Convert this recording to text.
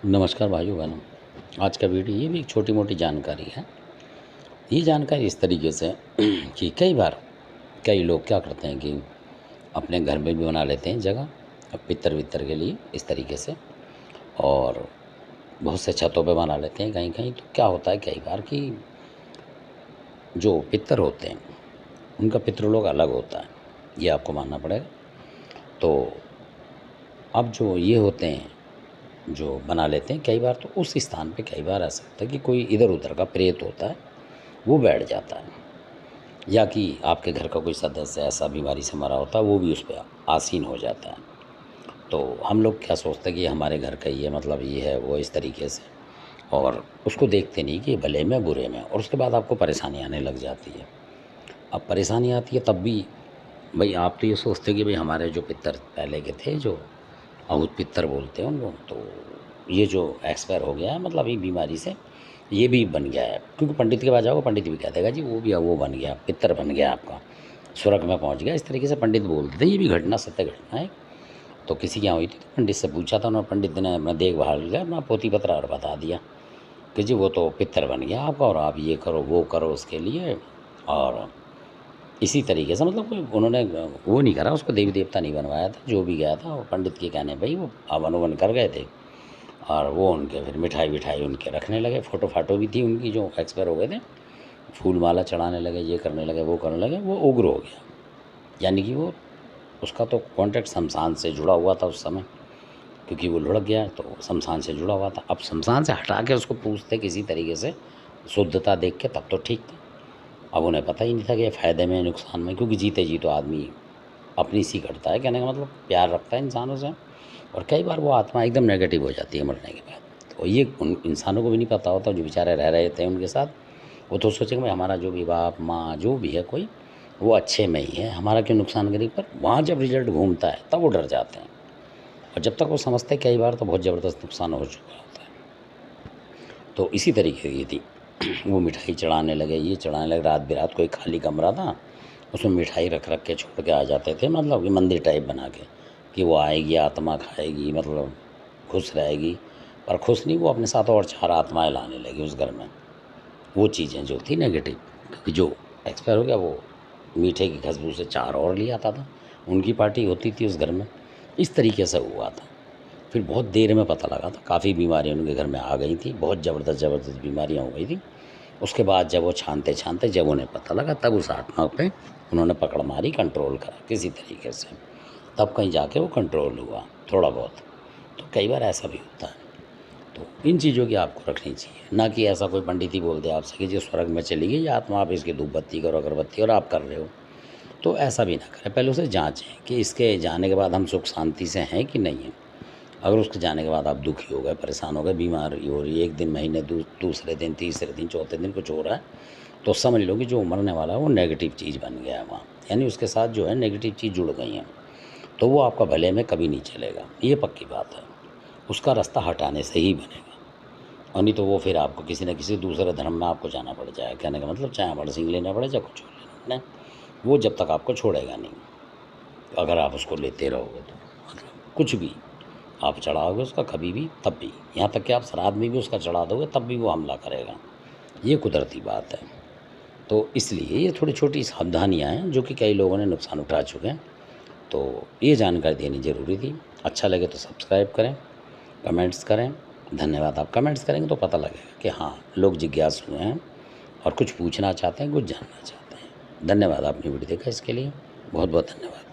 नमस्कार भाइयों बहनों। आज का वीडियो ये भी एक छोटी मोटी जानकारी है। ये जानकारी इस तरीके से कि कई बार कई लोग क्या करते हैं कि अपने घर में भी बना लेते हैं जगह अब पित्तर वित्तर के लिए इस तरीके से, और बहुत से छतों पे बना लेते हैं कहीं कहीं। तो क्या होता है कई बार कि जो पित्तर होते हैं उनका पितृलोक अलग होता है, ये आपको मानना पड़ेगा। तो अब जो ये होते हैं जो बना लेते हैं कई बार, तो उस स्थान पे कई बार ऐसा होता है कि कोई इधर उधर का प्रेत होता है वो बैठ जाता है, या कि आपके घर का कोई सदस्य ऐसा बीमारी से मरा होता है वो भी उस पर आसीन हो जाता है। तो हम लोग क्या सोचते हैं कि हमारे घर का ये मतलब ये है वो इस तरीके से, और उसको देखते नहीं कि भले में बुरे में, और उसके बाद आपको परेशानी आने लग जाती है। अब परेशानी आती है तब भी भाई आप तो ये सोचते कि भाई हमारे जो पितर पहले के थे जो अभूत पित्तर बोलते हैं उनको, तो ये जो एक्सपायर हो गया है मतलब ये बीमारी से ये भी बन गया है। क्योंकि पंडित के पास जाओगे पंडित भी कह देगा जी वो भी वो बन गया, पित्तर बन गया आपका, स्वर्ग में पहुंच गया, इस तरीके से पंडित बोलते थे। ये भी घटना सत्य घटना है। तो किसी के यहाँ हुई थी तो पंडित से पूछा था उन्होंने, पंडित ने अपना देखभाल किया, अपना पोती पत्र और बता दिया कि जी वो तो पित्तर बन गया आपका, और आप ये करो वो करो उसके लिए। और इसी तरीके से मतलब कोई उन्होंने वो नहीं करा, उसको देवी देवता नहीं बनवाया था। जो भी गया था वो पंडित के कहने भाई वो हवन उवन कर गए थे, और वो उनके फिर मिठाई विठाई उनके रखने लगे। फ़ोटो फाटो भी थी उनकी जो एक्सपायर हो गए थे, फूल माला चढ़ाने लगे, ये करने लगे वो करने लगे। वो उग्र हो गया, यानी कि वो उसका तो कॉन्टैक्ट शमशान से जुड़ा हुआ था उस समय, क्योंकि वो लुढ़क गया तो शमशान से जुड़ा हुआ था। अब शमशान से हटा के उसको पूछते किसी तरीके से शुद्धता देख के तब तो ठीक था। अब उन्हें पता ही नहीं था कि ये फ़ायदे में नुकसान में, क्योंकि जीते जी तो आदमी अपनी सी करता है, कहने का मतलब प्यार रखता है इंसानों से। और कई बार वो आत्मा एकदम नेगेटिव हो जाती है मरने के बाद। तो ये उन इंसानों को भी नहीं पता होता जो बेचारे रह रहे थे उनके साथ। वो तो सोचेंगे भाई हमारा जो भी बाप माँ जो भी है कोई वो अच्छे में ही है, हमारा क्यों नुकसान करें। पर वहाँ जब रिजल्ट घूमता है तब वो डर जाते हैं, और जब तक वो समझते हैं कई बार तो बहुत ज़बरदस्त नुकसान हो चुका होता है। तो इसी तरीके की थी वो मिठाई चढ़ाने लगे, ये चढ़ाने लगे। रात बिरात कोई खाली कमरा था उसमें मिठाई रख रख के छोड़ के आ जाते थे, मतलब कि मंदिर टाइप बना के कि वो आएगी आत्मा खाएगी, मतलब खुश रहेगी। पर खुश नहीं, वो अपने साथ और 4 आत्माएं लाने लगी उस घर में। वो चीज़ें जो थी नेगेटिव, क्योंकि जो एक्सपायर हो गया वो मीठे की खुशबू से 4 और ले आता था, उनकी पार्टी होती थी उस घर में। इस तरीके से हुआ था। फिर बहुत देर में पता लगा था, काफ़ी बीमारियाँ उनके घर में आ गई थी, बहुत ज़बरदस्त ज़बरदस्त बीमारियाँ हो गई थी। उसके बाद जब वो छानते छानते जब उन्हें पता लगा तब उस आत्मा पे उन्होंने पकड़ मारी, कंट्रोल करा किसी तरीके से, तब कहीं जाके वो कंट्रोल हुआ थोड़ा बहुत। तो कई बार ऐसा भी होता है। तो इन चीज़ों की आपको रखनी चाहिए, ना कि ऐसा कोई पंडित ही बोल दे आपसे कि जो स्वर्ग में चली गई आत्मा, आप इसकी धूप बत्ती करो अगरबत्ती और आप कर रहे हो। तो ऐसा भी ना करें, पहले उसे जाँचें कि इसके जाने के बाद हम सुख शांति से हैं कि नहीं हैं। अगर उसके जाने के बाद आप दुखी हो गए, परेशान हो गए, बीमारी हो रही है, एक दिन महीने दूसरे दिन तीसरे दिन चौथे दिन कुछ हो रहा है, तो समझ लो कि जो मरने वाला है वो नेगेटिव चीज़ बन गया है वहाँ, यानी उसके साथ जो है नेगेटिव चीज़ जुड़ गई है। तो वो आपका भले में कभी नहीं चलेगा, ये पक्की बात है। उसका रास्ता हटाने से ही बनेगा, और नहीं तो वो फिर आपको किसी न किसी दूसरे धर्म में आपको जाना पड़ जाएगा। कहने का मतलब चाहे अमर सिंह लेना पड़े चाहे कुछ और लेना पड़े, वो जब तक आपको छोड़ेगा नहीं, अगर आप उसको लेते रहोगे तो। मतलब कुछ भी आप चढ़ाओगे उसका कभी भी तब भी, यहाँ तक कि आप श्राद्ध में भी उसका चढ़ा दोगे तब भी वो हमला करेगा। ये कुदरती बात है। तो इसलिए ये थोड़ी छोटी सावधानियाँ हैं जो कि कई लोगों ने नुकसान उठा चुके हैं। तो ये जानकारी देनी ज़रूरी थी। अच्छा लगे तो सब्सक्राइब करें, कमेंट्स करें। धन्यवाद। आप कमेंट्स करेंगे तो पता लगेगा कि हाँ लोग जिज्ञासु हैं और कुछ पूछना चाहते हैं, कुछ जानना चाहते हैं। धन्यवाद, आपने वीडियो देखा इसके लिए बहुत बहुत धन्यवाद।